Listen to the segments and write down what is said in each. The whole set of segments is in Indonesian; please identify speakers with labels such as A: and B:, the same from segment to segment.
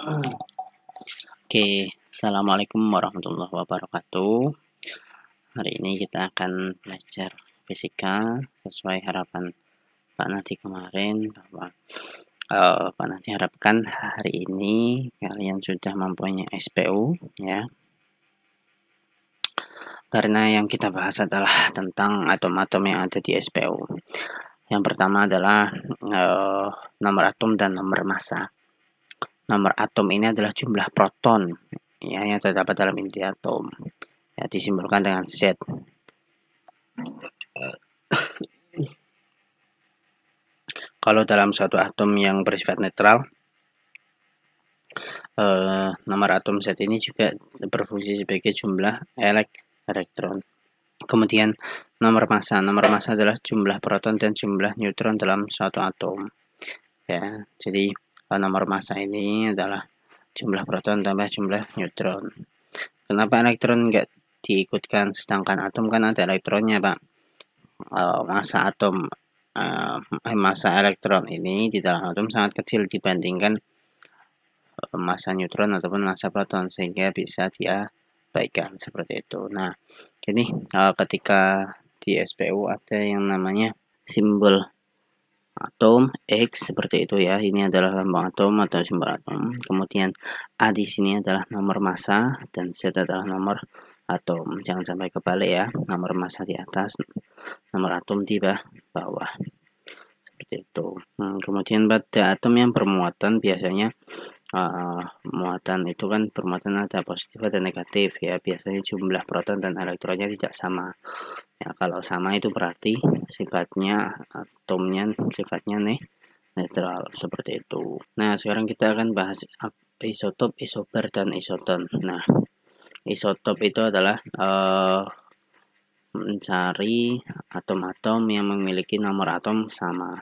A: Oke, assalamualaikum warahmatullahi wabarakatuh. Hari ini kita akan belajar fisika sesuai harapan Pak Nadi kemarin bahwa Pak Nadi harapkan hari ini kalian sudah mempunyai SPU ya. Karena yang kita bahas adalah tentang atom-atom yang ada di SPU. Yang pertama adalah nomor atom dan nomor massa. Nomor atom ini adalah jumlah proton ya, yang terdapat dalam inti atom. Ya, disimbolkan dengan Z. Kalau dalam suatu atom yang bersifat netral, nomor atom Z ini juga berfungsi sebagai jumlah elektron. Kemudian nomor massa adalah jumlah proton dan jumlah neutron dalam suatu atom. Ya, jadi nomor massa ini adalah jumlah proton tambah jumlah neutron. Kenapa elektron enggak diikutkan, sedangkan atom kan ada elektronnya, Pak? Massa atom massa elektron ini di dalam atom sangat kecil dibandingkan massa neutron ataupun massa proton, sehingga bisa diabaikan seperti itu. Nah, jadi ketika di SPU ada yang namanya simbol atom X seperti itu ya. Ini adalah lambang atom atau simbol atom. Kemudian A di sini adalah nomor massa dan Z adalah nomor atom. Jangan sampai kebalik ya. Nomor massa di atas, nomor atom di bawah. Seperti itu. Kemudian pada atom yang bermuatan biasanya muatan itu kan bermuatan ada positif dan negatif ya. Biasanya jumlah proton dan elektronnya tidak sama. Ya, kalau sama itu berarti sifatnya atomnya sifatnya netral seperti itu. Nah, sekarang kita akan bahas isotop, isobar dan isoton. Nah, isotop itu adalah mencari atom-atom yang memiliki nomor atom sama,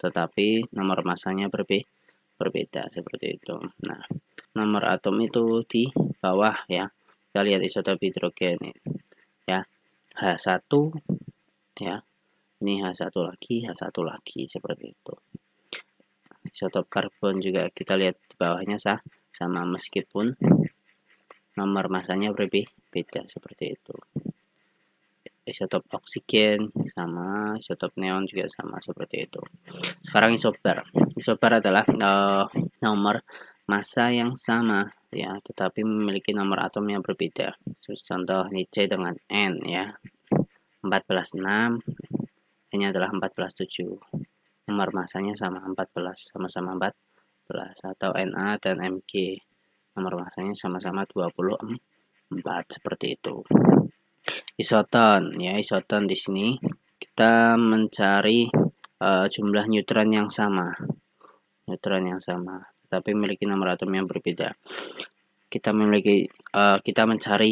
A: tetapi nomor massanya berbeda seperti itu. Nah, nomor atom itu di bawah ya. Kita lihat isotop hidrogen ya, H1 ya. Ini H1 lagi seperti itu. Isotop karbon juga kita lihat di bawahnya sama, meskipun nomor masanya berbeda seperti itu. Isotop oksigen sama, isotop neon juga sama seperti itu. Sekarang isobar. Isobar adalah nomor massa yang sama ya, tetapi memiliki nomor atom yang berbeda. Contoh ini C dengan N ya. 14,6, ini adalah 14,7. Nomor massanya sama 14, sama-sama 14, atau Na dan Mg. Nomor massanya sama-sama 24 seperti itu. Isoton ya, isoton di sini kita mencari jumlah neutron yang sama, tapi memiliki nomor atom yang berbeda. Kita mencari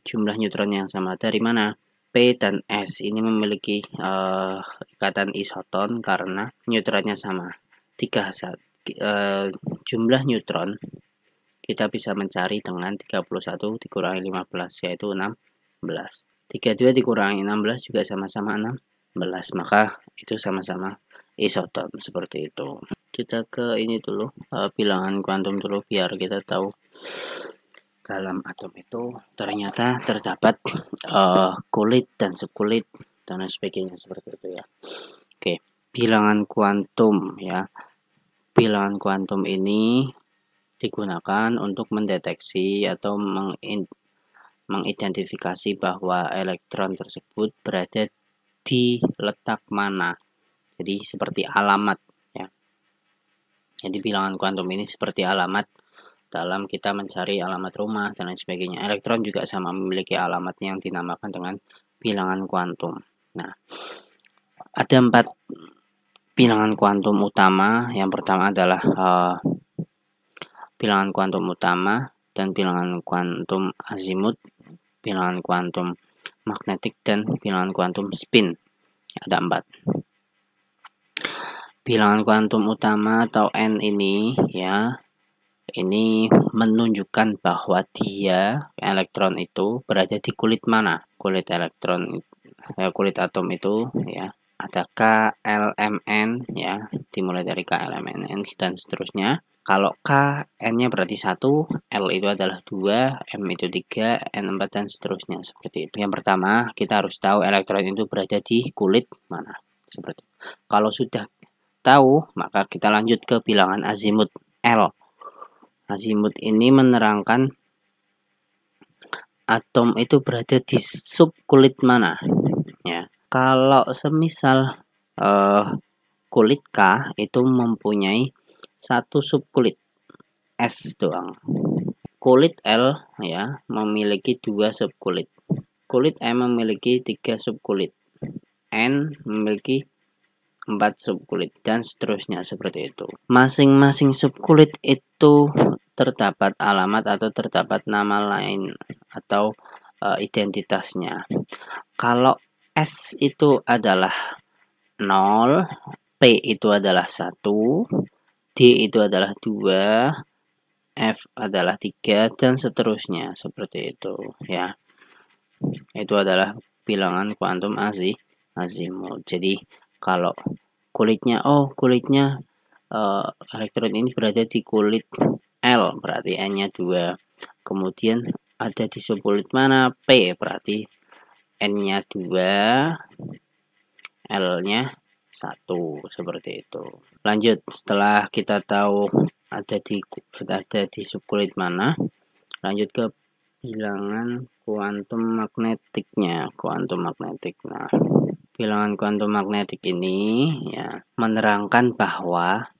A: jumlah neutron yang sama dari mana? P dan S ini memiliki ikatan isoton karena neutronnya sama. Jumlah neutron kita bisa mencari dengan 31 dikurangi 15, yaitu 16. 32 dikurangi 16 juga sama-sama 16, maka itu sama-sama isoton seperti itu. Kita ke ini dulu, bilangan kuantum dulu biar kita tahu dalam atom itu ternyata terdapat kulit dan subkulit dan sebagainya seperti itu ya. Oke, bilangan kuantum ya. Bilangan kuantum ini digunakan untuk mendeteksi atau mengidentifikasi bahwa elektron tersebut berada di letak mana. Jadi seperti alamat ya. Jadi bilangan kuantum ini seperti alamat dalam kita mencari alamat rumah dan lain sebagainya. Elektron juga sama, memiliki alamat yang dinamakan dengan bilangan kuantum. Nah, ada 4 bilangan kuantum utama. Yang pertama adalah bilangan kuantum utama dan bilangan kuantum azimut, bilangan kuantum magnetik, dan bilangan kuantum spin. Ada 4. Bilangan kuantum utama atau N ini ya, ini menunjukkan bahwa elektron itu berada di kulit mana. Kulit atom itu ya ada K, L, M, N ya, dimulai dari K, L, M, N dan seterusnya. Kalau K, N-nya berarti 1, L itu adalah 2, M itu 3, N 4 dan seterusnya seperti itu. Yang pertama, kita harus tahu elektron itu berada di kulit mana. Seperti itu. Kalau sudah tahu, maka kita lanjut ke bilangan azimut L. Azimut ini menerangkan atom itu berada di subkulit mana ya. Kalau semisal kulit K itu mempunyai satu subkulit S doang. Kulit L ya memiliki 2 subkulit. Kulit M memiliki 3 subkulit. N memiliki 4 subkulit dan seterusnya seperti itu. Masing-masing subkulit itu terdapat alamat atau terdapat nama lain atau identitasnya. Kalau S itu adalah 0, P itu adalah 1, D itu adalah 2, F adalah 3 dan seterusnya seperti itu ya. Itu adalah bilangan kuantum azimut. Jadi kalau kulitnya elektron ini berada di kulit L berarti N-nya 2. Kemudian ada di subkulit mana? P berarti N-nya 2, L-nya 1 seperti itu. Lanjut, setelah kita tahu ada di subkulit mana, lanjut ke bilangan kuantum magnetiknya. Nah, bilangan kuantum magnetik ini ya menerangkan bahwa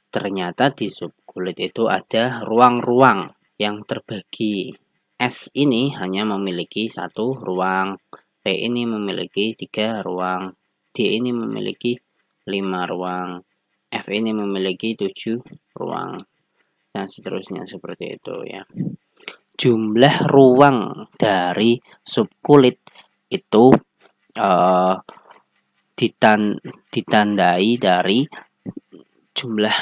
A: ternyata di subkulit itu ada ruang-ruang yang terbagi. S ini hanya memiliki 1 ruang, P ini memiliki 3 ruang, D ini memiliki 5 ruang, F ini memiliki 7 ruang, dan seterusnya seperti itu ya. Jumlah ruang dari subkulit itu ditandai dari jumlah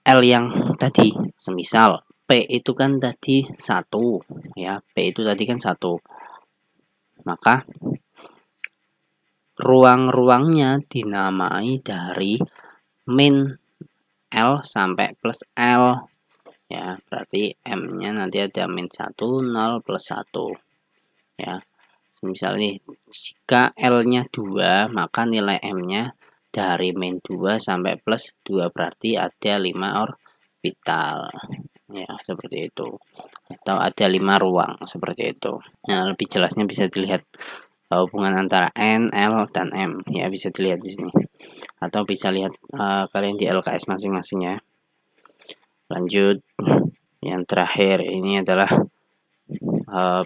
A: L yang tadi. Semisal P itu kan tadi 1 ya, P itu tadi kan 1. Maka ruang-ruangnya dinamai dari min L sampai plus L ya, berarti M-nya nanti ada min 1, 0, plus 1 ya. Misal nih, jika L-nya 2, maka nilai M-nya dari min 2 sampai plus 2 berarti ada 5 orbital ya, seperti itu, atau ada 5 ruang seperti itu. Nah, lebih jelasnya bisa dilihat hubungan antara N, L, dan M ya, bisa dilihat di sini, atau bisa lihat kalian di LKS masing-masing ya. Lanjut, yang terakhir ini adalah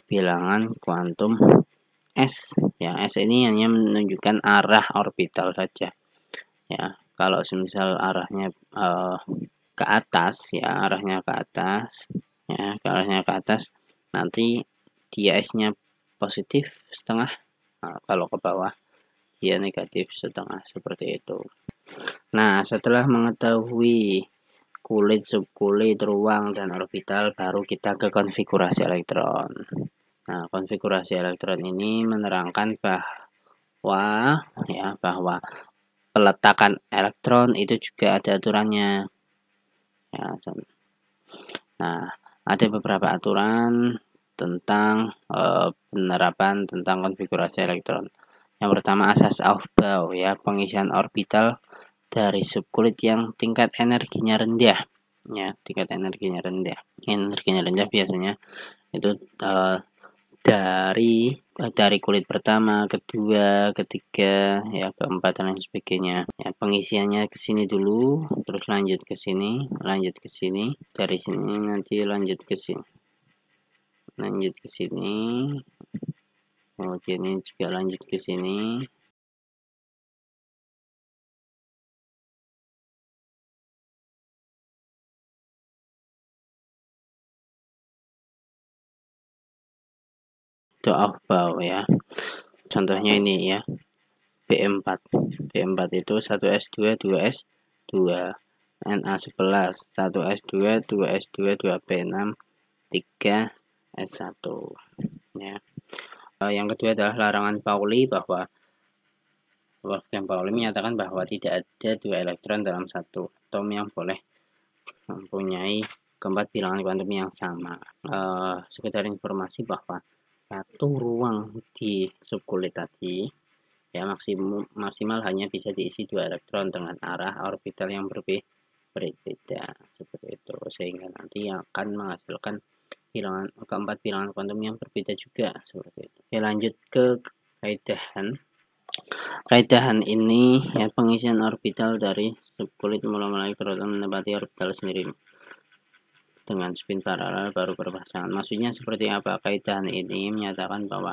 A: bilangan kuantum S ya. S ini hanya menunjukkan arah orbital saja ya. Kalau semisal arahnya ke atas ya, arahnya ke atas ya, arahnya ke atas, nanti dia S-nya positif setengah. Nah, kalau ke bawah dia negatif setengah seperti itu. Nah, setelah mengetahui kulit, subkulit, ruang, dan orbital, baru kita ke konfigurasi elektron. Nah, konfigurasi elektron ini menerangkan bahwa peletakan elektron itu juga ada aturannya. Ya, nah, ada beberapa aturan tentang penerapan tentang konfigurasi elektron. Yang pertama, asas Aufbau ya, pengisian orbital dari subkulit yang tingkat energinya rendah ya, tingkat energinya rendah. Energinya rendah biasanya itu dari kulit pertama, kedua, ketiga, ya, keempat dan lain sebagainya. Ya, pengisiannya ke sini dulu, terus lanjut ke sini, dari sini nanti lanjut ke sini, kemudian ini juga lanjut ke sini. Itu Aufbau ya. Contohnya ini ya. B4 itu 1S2 2S2, Na11 1S2 2S2 2P6 3S1 ya. Yang kedua adalah larangan Pauli, bahwa Wolfgang Pauli menyatakan bahwa tidak ada 2 elektron dalam satu atom yang boleh mempunyai keempat bilangan kuantum yang sama. Sekedar informasi bahwa satu ruang di subkulit tadi ya maksimal hanya bisa diisi 2 elektron dengan arah orbital yang berbeda seperti itu, sehingga nanti akan menghasilkan keempat bilangan kuantum yang berbeda juga seperti itu. Oke, lanjut ke kaidahan. Kaidahan ini ya pengisian orbital dari subkulit mulai proton menempati orbital sendiri dengan spin paralel baru berpasangan. Maksudnya seperti apa? Kaidahan ini menyatakan bahwa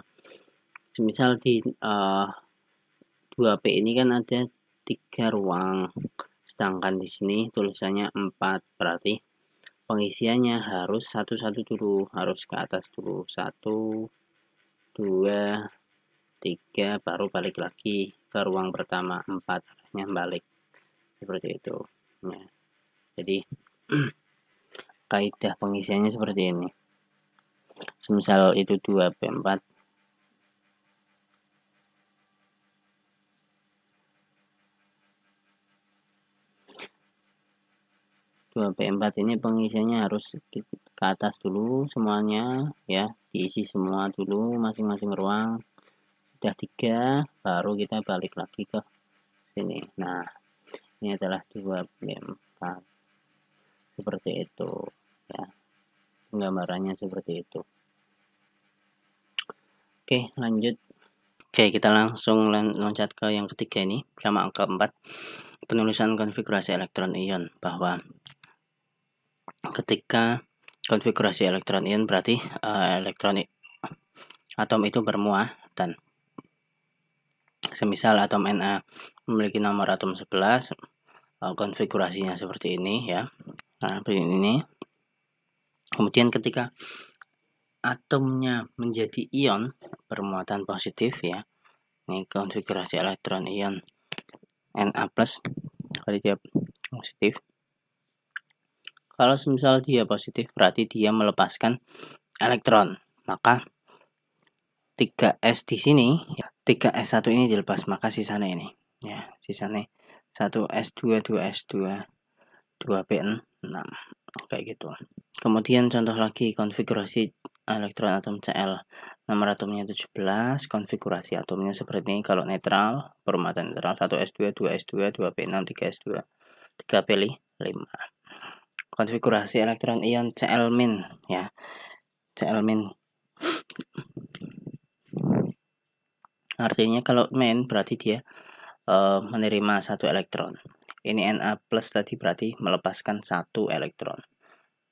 A: semisal di 2P ini kan ada 3 ruang, sedangkan di sini tulisannya 4, berarti pengisiannya harus satu-satu dulu, harus ke atas dulu, 1, 2, 3, baru balik lagi ke ruang pertama, 4 arahnya balik seperti itu ya. Jadi kaidah pengisiannya seperti ini. Semisal itu 2P4 2P4 ini pengisiannya harus ke atas dulu semuanya ya, diisi semua dulu masing-masing ruang. Sudah 3, baru kita balik lagi ke sini. Nah, ini adalah 2P4 seperti itu ya, gambarannya seperti itu. Oke, lanjut. Oke, kita langsung loncat ke yang ketiga ini, sama angka 4, penulisan konfigurasi elektron ion. Bahwa ketika konfigurasi elektron ion berarti atom itu bermuah, dan semisal atom Na memiliki nomor atom 11, konfigurasinya seperti ini ya. Nah, begini ini. Kemudian ketika atomnya menjadi ion bermuatan positif ya, ini konfigurasi elektron ion Na+, kalau dia positif. Kalau misal dia positif berarti dia melepaskan elektron, maka 3S di sini ya, 3S1 ini dilepas, maka sisanya ini ya, sisanya 1S2, 2S2, 2P6 kayak gitu. Kemudian contoh lagi konfigurasi elektron atom Cl, nomor atomnya 17, konfigurasi atomnya seperti ini. Kalau netral, bermuatan netral, 1S2, 2S2, 2P6, 3S2, 3P5. Konfigurasi elektron ion Cl- ya, Cl- artinya kalau berarti dia menerima 1 elektron. Ini Na+ tadi berarti melepaskan 1 elektron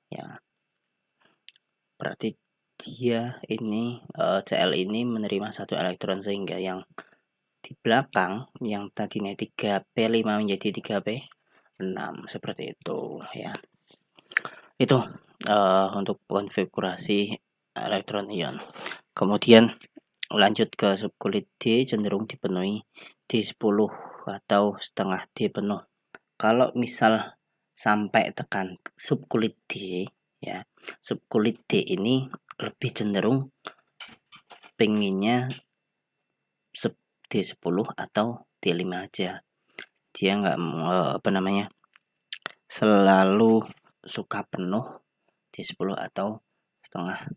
A: ya, berarti dia ini Cl ini menerima 1 elektron, sehingga yang di belakang yang tadinya 3P5 menjadi 3P6 seperti itu ya. Itu untuk konfigurasi elektron ion. Kemudian lanjut ke subkulit D, cenderung dipenuhi D10 atau setengah D penuh. Kalau misal sampai tekan subkulit D ya, subkulit D ini lebih cenderung pengennya D10 atau D5 aja. Dia nggak selalu suka penuh D10 atau setengah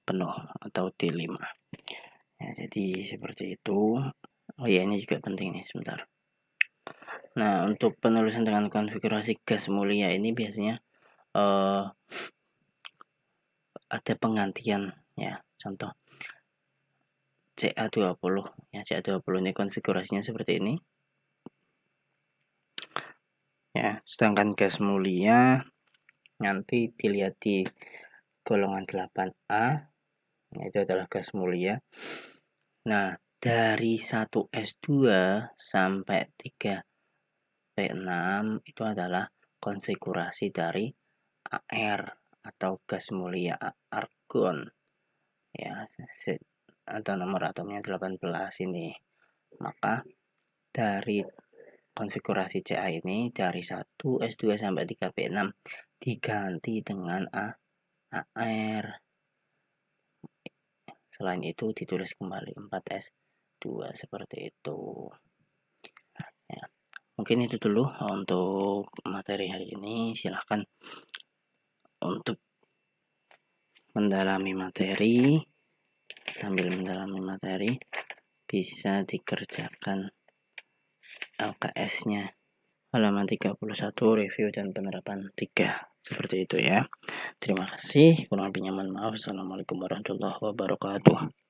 A: penuh atau D5 ya. Jadi seperti itu. Oh ya, ini juga penting nih, sebentar. Nah, untuk penulisan dengan konfigurasi gas mulia ini biasanya ada penggantian ya. Contoh Ca20 ya, Ca20 ini konfigurasinya seperti ini ya. Sedangkan gas mulia nanti dilihat di golongan 8A, itu adalah gas mulia. Nah, dari 1S2 sampai 3P6 itu adalah konfigurasi dari AR atau gas mulia argon ya, atau nomor atomnya 18 ini. Maka dari konfigurasi Ca ini dari 1S2 sampai 3P6 diganti dengan AR. Selain itu ditulis kembali 4S2 seperti itu. Mungkin itu dulu untuk materi hari ini. Silahkan untuk mendalami materi, sambil mendalami materi bisa dikerjakan LKS-nya halaman 31, review dan penerapan 3. Seperti itu ya. Terima kasih. Kurang lebihnya mohon maaf. Assalamualaikum warahmatullahi wabarakatuh.